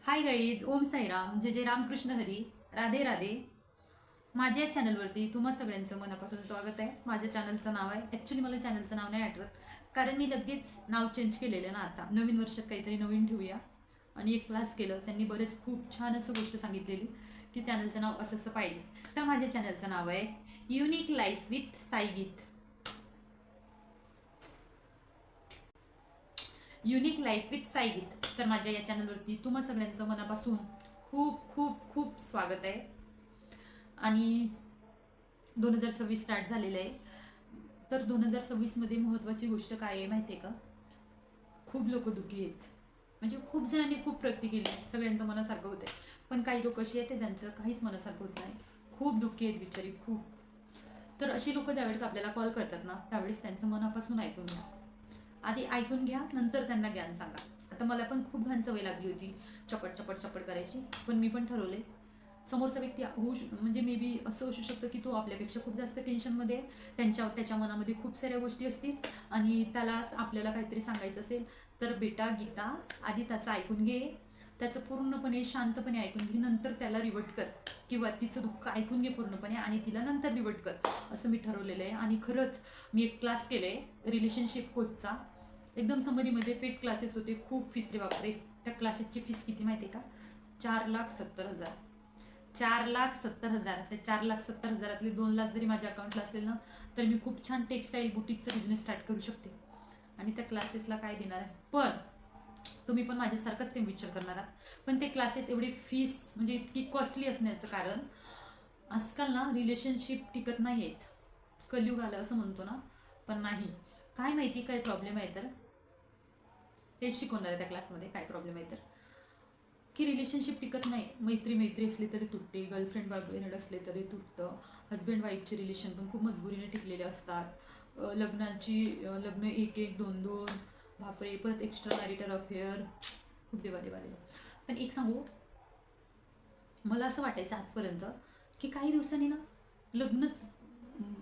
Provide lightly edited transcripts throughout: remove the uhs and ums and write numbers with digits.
Hi guys, Om Sairam, जय जय रामकृष्ण हरी, राधे राधे. माझ्या चॅनलवरती तुम्हा सगळ्यांचं मनापासून स्वागत आहे. माझ्या चॅनलचं नाव आहे, ॲक्च्युली मला चॅनलचं नाव नाही आठवत कारण मी लगेच नाव चेंज केलेलं ना. आता नवीन वर्षात काहीतरी नवीन ठेवूया आणि एक क्लास केलं, त्यांनी बरेच खूप छान असं गोष्ट सांगितलेली की चॅनलचं नाव असं असं पाहिजे. तर माझ्या चॅनलचं नाव आहे unique life with Saigeet. Unique life with Saigeet. तर माझ्या या चॅनलवरती तुम्हा सगळ्यांचं मनापासून खूप खूप खूप स्वागत आहे. आणि 2026 स्टार्ट झालेलं आहे. तर 2026 मध्ये महत्त्वाची गोष्ट काय आहे माहिती आहे का? खूप लोक दुःखी आहेत. म्हणजे खूप जणांनी खूप प्रगती केली, सगळ्यांचं मनासारखं होतंय, पण काही लोक अशी आहेत ज्यांचं काहीच मनासारखं होत नाही. खूप दुःखी आहेत बिचारी, खूप. तर अशी लोक ज्यावेळेस आपल्याला कॉल करतात ना, त्यावेळेस त्यांचं मनापासून ऐकून घ्या. आधी ऐकून घ्या, नंतर त्यांना ज्ञान सांगा. आता मला पण खूप घाण सवय लागली होती चपट चपट चपट करायची, पण मी पण ठरवले समोरचा व्यक्ती म्हणजे मे बी असं असू शकतं की तो आपल्यापेक्षा खूप जास्त टेन्शनमध्ये आहे, त्याच्या मनामध्ये खूप साऱ्या गोष्टी असतील आणि त्याला आपल्याला काहीतरी सांगायचं असेल. तर बेटा गीता, आधी त्याचं ऐकून घे, त्याचं पूर्णपणे शांतपणे ऐकून घे, नंतर त्याला रिवर्ट कर, किंवा तिचं दुःख ऐकून घे पूर्णपणे आणि तिला नंतर रिवर्ट कर, असं मी ठरवलेलं आहे. आणि खरंच मी एक क्लास केले रिलेशनशिप कोचचा, एकदम समरीमध्ये पेड क्लासेस होते. खूप फीस रे बापरे. त्या क्लासेसची फीस किती माहिती आहे का? 4,70,000. 4,70,000. त्या 4,70,000 2 लाख जरी माझ्या अकाउंटला असेल ना, तर मी खूप छान टेक्स्टाईल बुटीकचा बिझनेस स्टार्ट करू शकते. आणि त्या क्लासेसला काय देणार आहे? पण तुम्ही पण माझ्यासारखंच सेम विचार करणार आहात. पण ते क्लासेस एवढी फीस म्हणजे इतकी कॉस्टली असण्याचं कारण, आजकाल ना रिलेशनशिप टिकत नाही आहेत. कलियुग आलं असं म्हणतो ना, पण नाही. काय माहिती काय प्रॉब्लेम आहे, तर तेच शिकवणार आहे त्या क्लासमध्ये. काय प्रॉब्लेम आहे तर की रिलेशनशिप टिकत नाही. मैत्री असली तरी तुटते, गर्लफ्रेंड बॉयफ्रेंड असले तरी तुटतं. हजबंड वाईफचे रिलेशन पण खूप मजबुरीने टिकलेले असतात. लग्न एक एक दोन दोन, बापरे. परत एक्स्ट्रा मॅरिटल अफेअर, खूप देवा देवा देवा. पण एक सांगू, मला असं वाटायचं आजपर्यंत की काही दिवसांनी ना लग्नच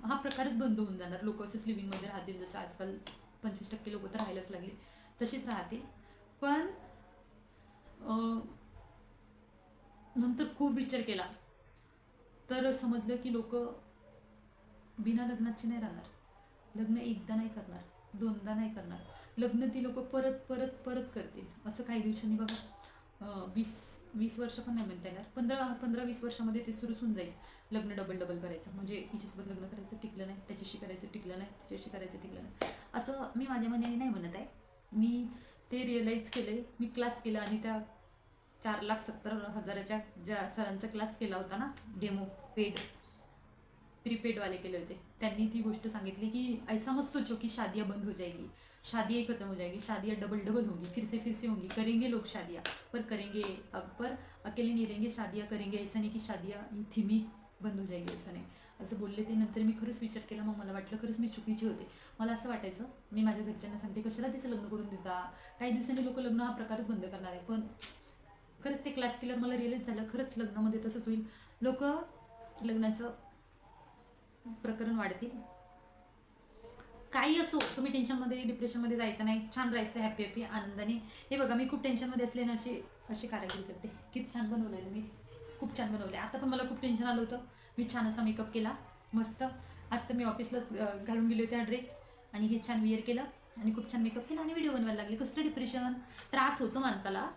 हा प्रकारच बंद होऊन जाणार. लोक असेच लिव्हिंगमध्ये राहतील, जसं आजकाल 25% लोक तर राहायलाच लागले, तशीच राहतील. पण नंतर खूप विचार केला तर समजलं की लोक बिना लग्नाची नाही राहणार. लग्न एकदा नाही करणार, दोनदा नाही करणार. लग्न ती लोक परत परत परत करतील. असं काही दिवसांनी बघा, 20 वर्ष पण नाही म्हणता येणार, 15-20 वर्षामध्ये ते सुरूच होऊन जाईल. लग्न डबल डबल करायचं, म्हणजे हिच्यासोबत लग्न करायचं टिकलं नाही, त्याच्याशी करायचं टिकलं नाही, त्याच्याशी करायचं टिकलं नाही. असं मी माझ्या मनाने नाही म्हणत आहे. मी ते रिअलाईज केले. मी क्लास केला आणि त्या 4,70,000 ज्या सरांचा क्लास केला होता ना, डेमो पेड, प्रीपेडवाले केले होते, त्यांनी ती गोष्ट सांगितली की ऐसा मत सोचो की शादियाँ बंद हो जाएगी, शादियाँ खत्म हो जाएगी, शादियाँ डबल डबल होंगी, फिर से होंगी, करेंगे लोग शादियाँ, पर करेंगे अब, पर अकेले नहीं रहेंगे, शादियाँ करेंगे. ऐसा नहीं की शादियाँ थी मी बंद हो जाएगी, असं नाही. असं बोलले ते. नंतर मी खरंच विचार केला. मग मला वाटलं खरंच मी चुकीची होते. मला असं वाटायचं, मी माझ्या घरच्यांना सांगते कशाला तिचं लग्न करून देता, काही दिवसांनी लोक लग्न हा प्रकारच बंद करणार आहे. पण खरंच ते क्लास केल्यावर मला रिअलाईज झालं, खरंच लग्नामध्ये तसंच होईल. लोक लग्नाचं प्रकरण वाढतील. काही असो, तुम्ही टेन्शनमध्ये डिप्रेशनमध्ये जायचं नाही, छान राहायचं हॅपी हॅपी आनंदाने. हे बघा, मी खूप टेन्शनमध्ये असले ना, अशी कारागिरी करते. किती छान बनवलं मी, खूप छान बनवले. आता पण मला खूप टेन्शन आलं होतं, मी छान असा मेकअप केला मस्त. आज तर मी ऑफिसलाच घालून गेले होते हा ड्रेस, आणि हे छान वेअर केलं आणि खूप छान मेकअप केला आणि व्हिडिओ बनवायला लागले. कसलं डिप्रेशन, त्रास होतो माणसाला,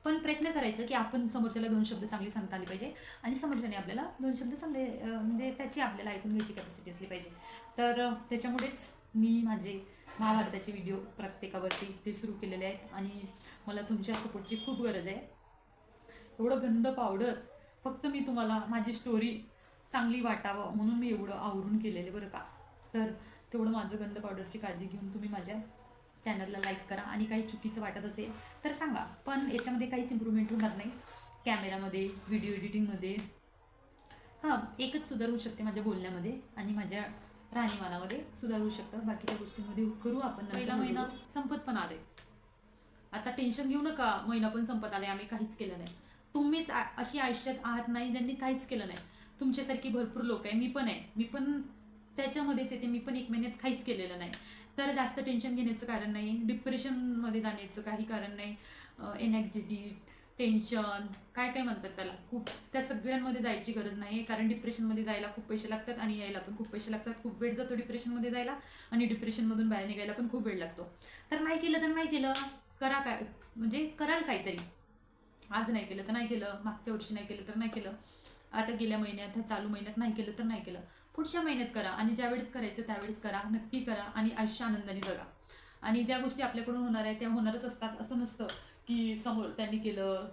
पण प्रयत्न करायचं की आपण समोरच्याला 2 शब्द चांगले सांगता आले पाहिजे आणि समोरच्याने आपल्याला 2 शब्द चांगले म्हणजे त्याची आपल्याला ऐकून घ्यायची कॅपॅसिटी असली पाहिजे. तर त्याच्यामुळेच मी माझे महाभारताचे व्हिडिओ प्रत्येकावरती ते सुरू केलेले आहेत आणि मला तुमच्या सपोर्टची खूप गरज आहे. एवढं गंध पावडर फक्त मी तुम्हाला माझी स्टोरी चांगली वाटावं म्हणून मी एवढं आवरून केलेलं बरं का. तर तेवढं माझं गंध पावडरची काळजी घेऊन तुम्ही माझ्या चॅनलला लाईक करा आणि काही चुकीचं वाटत असेल तर सांगा. पण याच्यामध्ये काहीच इम्प्रूव्हमेंट होणार नाही. कॅमेरामध्ये, व्हिडिओ एडिटिंगमध्ये हां, एकच सुधारू शकते, माझ्या बोलण्यामध्ये आणि माझ्या राहणीमानामध्ये सुधारू शकतं. बाकीच्या गोष्टींमध्ये करू आपण. पहिला महिना संपत पण आले. आता टेन्शन घेऊ नका, महिना पण संपत आले, आम्ही काहीच केलं नाही. तुम्हीच अशी आयुष्यात आहात नाही ज्यांनी काहीच केलं नाही. तुमच्यासारखी भरपूर लोक आहे. मी पण त्याच्यामध्येच येते. मी पण 1 महिन्यात काहीच केलेलं नाही. तर जास्त टेन्शन घेण्याचं कारण नाही, डिप्रेशनमध्ये जाण्याचं काही कारण नाही. एनॅक्झिटी, टेन्शन, काय काय म्हणतात त्याला, खूप त्या सगळ्यांमध्ये जायची गरज नाही. कारण डिप्रेशनमध्ये जायला खूप पैसे लागतात आणि यायला पण खूप पैसे लागतात. खूप वेळ जातो डिप्रेशनमध्ये जायला आणि डिप्रेशनमधून बाहेर निघायला पण खूप वेळ लागतो. तर नाही केलं तर नाही केलं, करा काय, म्हणजे कराल काहीतरी. आज नाही केलं तर नाही केलं, मागच्या वर्षी नाही केलं तर नाही केलं, आता गेल्या महिन्यात, ह्या चालू महिन्यात नाही केलं तर नाही केलं, पुढच्या महिन्यात करा. आणि ज्यावेळेस करायचं त्यावेळेस करा, नक्की करा आणि आयुष्य आनंदाने जगा. आणि ज्या गोष्टी आपल्याकडून होणार आहे त्या होणारच असतात. असं नसतं की समोर त्यांनी केलं,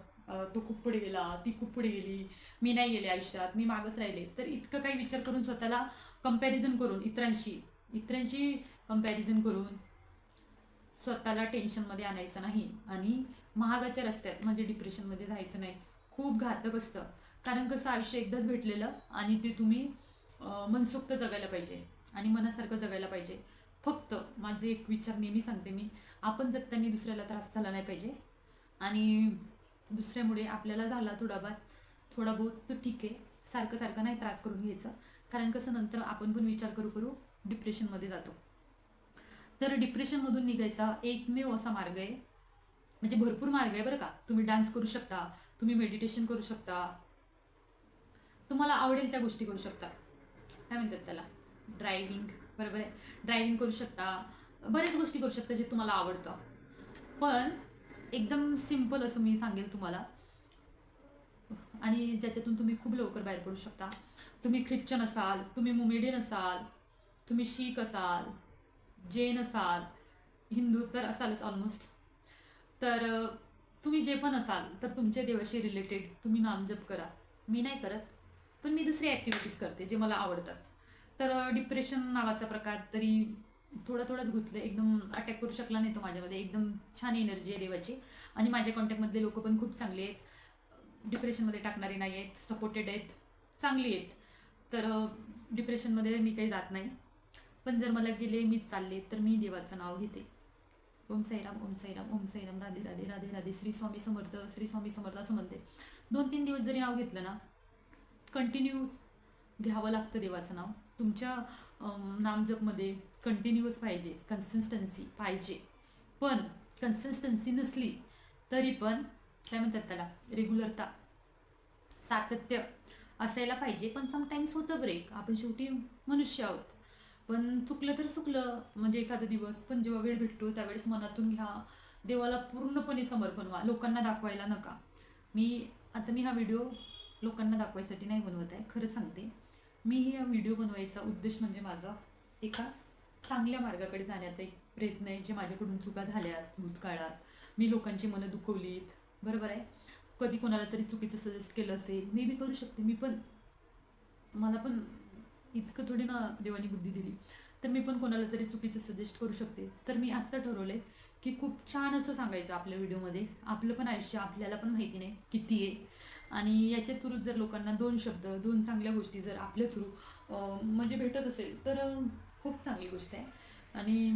तो खूप पुढे गेला, ती खूप पुढे गेली, मी नाही गेले आयुष्यात, मी मागच राहिले. तर इतकं काही विचार करून स्वतःला कंपॅरिझन करून इतरांशी कंपॅरिझन करून स्वतःला टेन्शनमध्ये आणायचं नाही आणि महागाच्या रस्त्यात म्हणजे डिप्रेशनमध्ये जायचं नाही. खूप घातक असतं. कारण कसं आयुष्य एकदाच भेटलेलं आणि ते तुम्ही मनसोक्त जगायला पाहिजे आणि मनासारखं जगायला पाहिजे. फक्त माझे एक विचार नेहमी सांगते मी, आपण जगताना दुसऱ्याला त्रास झाला नाही पाहिजे. आणि दुसऱ्यामुळे आपल्याला झाला थोडा बहुत तो ठीक आहे, सारखं सारखं नाही त्रास करून घ्यायचं. कारण कसं नंतर आपण पण विचार करू करू डिप्रेशनमध्ये जातो. तर डिप्रेशनमधून निघायचा एकमेव असा मार्ग आहे, म्हणजे भरपूर मार्ग आहे बरं का. तुम्ही डान्स करू शकता, तुम्ही मेडिटेशन करू शकता, तुम्हाला आवडेल त्या गोष्टी करू शकता. काय म्हणतात त्याला, ड्रायव्हिंग, बरोबर आहे, ड्रायव्हिंग करू शकता, बऱ्याच गोष्टी करू शकता जे तुम्हाला आवडतं. पण एकदम सिम्पल असं मी सांगेल तुम्हाला, आणि ज्याच्यातून तुम्ही खूप लवकर बाहेर पडू शकता. तुम्ही ख्रिश्चन असाल, तुम्ही मोमेडियन असाल, तुम्ही शीख असाल, जैन असाल, हिंदू तर असालच ऑलमोस्ट. तर तुम्ही जे पण असाल तर तुमच्या देवाशी रिलेटेड तुम्ही नामजप करा. मी नाही करत, पण मी दुसरी ॲक्टिव्हिटीज करते जे मला आवडतात. तर डिप्रेशन नावाचा प्रकार तरी थोडाच गुंतलं, एकदम अटॅक करू शकला नाही तो माझ्यामध्ये. एकदम छान एनर्जी आहे देवाची आणि माझ्या कॉन्टॅक्टमधले लोक पण खूप चांगले आहेत, डिप्रेशनमध्ये टाकणारे नाही आहेत, सपोर्टेड आहेत, चांगली आहेत. तर डिप्रेशनमध्ये मी काही जात नाही. पण जर मला गेले, मीच चालले, तर मी देवाचं नाव घेते. ओम साईराम, ओम साईराम, ओम साईराम, राधे राधे, राधे राधे, श्री स्वामी समर्थ, श्री स्वामी समर्थ असं म्हणते. 2-3 दिवस जरी नाव घेतलं ना, कंटिन्यूस घ्यावं लागतं देवाचं नाव. तुमच्या नामजपमध्ये कंटिन्यूअस पाहिजे, कन्सिस्टन्सी पाहिजे. पण कन्सिस्टन्सी नसली तरी पण काय म्हणतात त्याला, रेग्युलरता, सातत्य असायला पाहिजे. पण समटाईम्स होतं ब्रेक, आपण शेवटी मनुष्य आहोत. पण चुकलं तर चुकलं, म्हणजे एखादा दिवस, पण जेव्हा वेळ भेटतो त्यावेळेस मनातून घ्या, देवाला पूर्णपणे समर्पण व्हा, लोकांना दाखवायला नका. मी हा व्हिडिओ लोकांना दाखवायसाठी नाही बनवत आहे, खरं सांगते. मी हा व्हिडिओ बनवायचा उद्देश म्हणजे माझा एका चांगल्या मार्गाकडे जाण्याचा एक प्रयत्न आहे. जे माझ्याकडून चुका झाल्यात भूतकाळात, मी लोकांची मनं दुखवलीत, बरोबर आहे, कधी कोणाला तरी चुकीचं सजेस्ट केलं असेल, मी बी करू शकते, मला पण इतकं थोडी ना देवानी बुद्धी दिली, तर मी पण कोणाला तरी चुकीचं सजेस्ट करू शकते. तर मी आत्ता ठरवलंय की खूप छान असं सांगायचं आपल्या व्हिडिओमध्ये. आपलं पण आयुष्य आपल्याला पण माहिती नाही किती आहे, आणि याच्या थ्रू जर लोकांना 2 शब्द, 2 चांगल्या गोष्टी जर आपल्या थ्रू म्हणजे भेटत असेल तर खूप चांगली गोष्ट आहे. आणि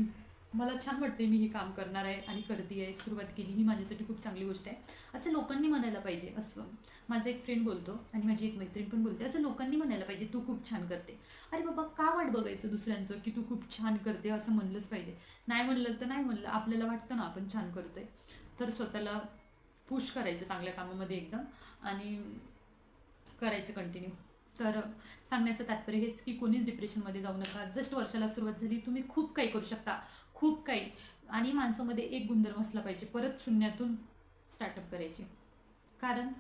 मला छान वाटते, मी हे काम करणार आहे आणि करते आहे, सुरुवात केली, ही माझ्यासाठी खूप चांगली गोष्ट आहे. असं लोकांनी म्हणायला पाहिजे. असं माझा एक फ्रेंड बोलतो आणि माझी एक मैत्रीण पण बोलते, असं लोकांनी म्हणायला पाहिजे, तू खूप छान करते. अरे बाबा, का वाट बघायचं दुसऱ्यांचं की तू खूप छान करते, असं म्हणलंच पाहिजे. नाही म्हणलं तर नाही म्हणलं, आपल्याला वाटतं ना आपण छान करतोय, तर स्वतःला पुश करायचं चांगल्या कामामध्ये एकदम आणि करायचं कंटिन्यू. तर सांगण्याचं तात्पर्य हेच की कोणीच डिप्रेशनमध्ये जाऊ नका. जस्ट वर्षाला सुरुवात झाली, तुम्ही खूप काही करू शकता, खूप काही. आणि माणसामध्ये एक गुणधर्म असला पाहिजे, परत शून्यातून स्टार्टअप करायची. कारण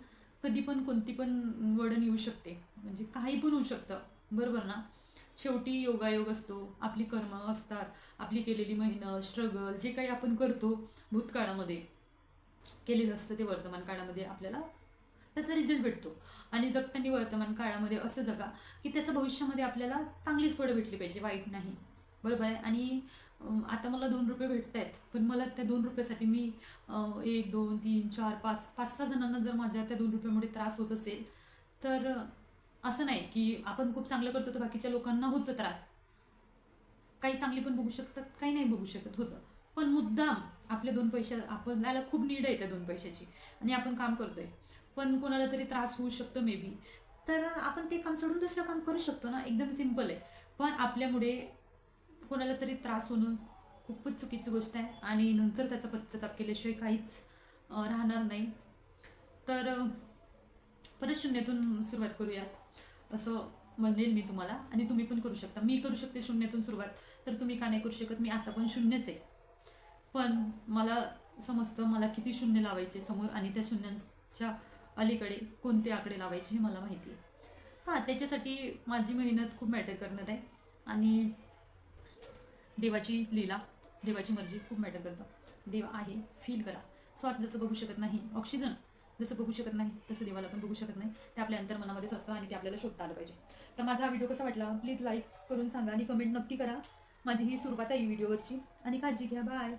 कधी पण कोणती पण वळण येऊ शकते, म्हणजे काही पण होऊ शकतं, बरोबर ना. शेवटी योगायोग असतो, आपली कर्म असतात, आपली केलेली मेहनत, स्ट्रगल, जे काही आपण करतो भूतकाळामध्ये केलेलं असतं ते वर्तमान काळामध्ये आपल्याला त्याचा रिझल्ट भेटतो. आणि जगताना वर्तमान काळामध्ये असं जगा की त्याचं भविष्यामध्ये आपल्याला चांगलीच फळं भेटली पाहिजे, वाईट नाही, बरोबर आहे. आणि आता मला 2 रुपये भेटत आहेत, पण मला त्या 2 रुपयासाठी मी 1, 2, 3, 4, 5, 5-6 जणांना जर माझ्या त्या 2 रुपयामुळे त्रास होत असेल, तर असं नाही की आपण खूप चांगलं करतो तर बाकीच्या लोकांना होतं त्रास. काही चांगली पण बघू शकतात, काही नाही बघू शकत, होतं. पण मुद्दाम आपल्या 2 पैसे, आपल्याला खूप नीड आहे त्या 2 पैशाची आणि आपण काम करतोय, पण कोणाला तरी त्रास होऊ शकतो मे बी, तर आपण ते काम सोडून दुसरं काम करू शकतो ना. एकदम सिम्पल आहे. पण आपल्यामुळे कोणाला तरी त्रास होणं खूपच चुकीची गोष्ट आहे आणि नंतर त्याचा पश्चाताप केल्याशिवाय काहीच राहणार नाही. तर परत शून्यातून सुरुवात करूयात असं म्हणेल मी तुम्हाला. आणि तुम्ही पण करू शकता. मी करू शकते शून्यातून सुरुवात, तर तुम्ही का नाही करू शकत? मी आता पण शून्यच आहे, पण मला समजतं मला किती शून्य लावायचे समोर आणि त्या शून्यांच्या अलीकडे कोणते आकडे लावायचे हे मला माहिती आहे. हां, त्याच्यासाठी माझी मेहनत खूप मॅटर करणार आहे. आणि देवाची लीला, देवाची मर्जी खूप मॅटर करतं. देव आहे, फील करा. श्वास जसं बघू शकत नाही, ऑक्सिजन जसं बघू शकत नाही, तसं देवाला पण बघू शकत नाही. ते आपल्या अंतर्मनामध्येच असतं आणि ते आपल्याला शोधता आलं पाहिजे. तर माझा हा व्हिडिओ कसा वाटला प्लीज लाईक करून सांगा आणि कमेंट नक्की करा. माझी ही सुरुवात आहे व्हिडिओवरची. आणि काळजी घ्या. बाय.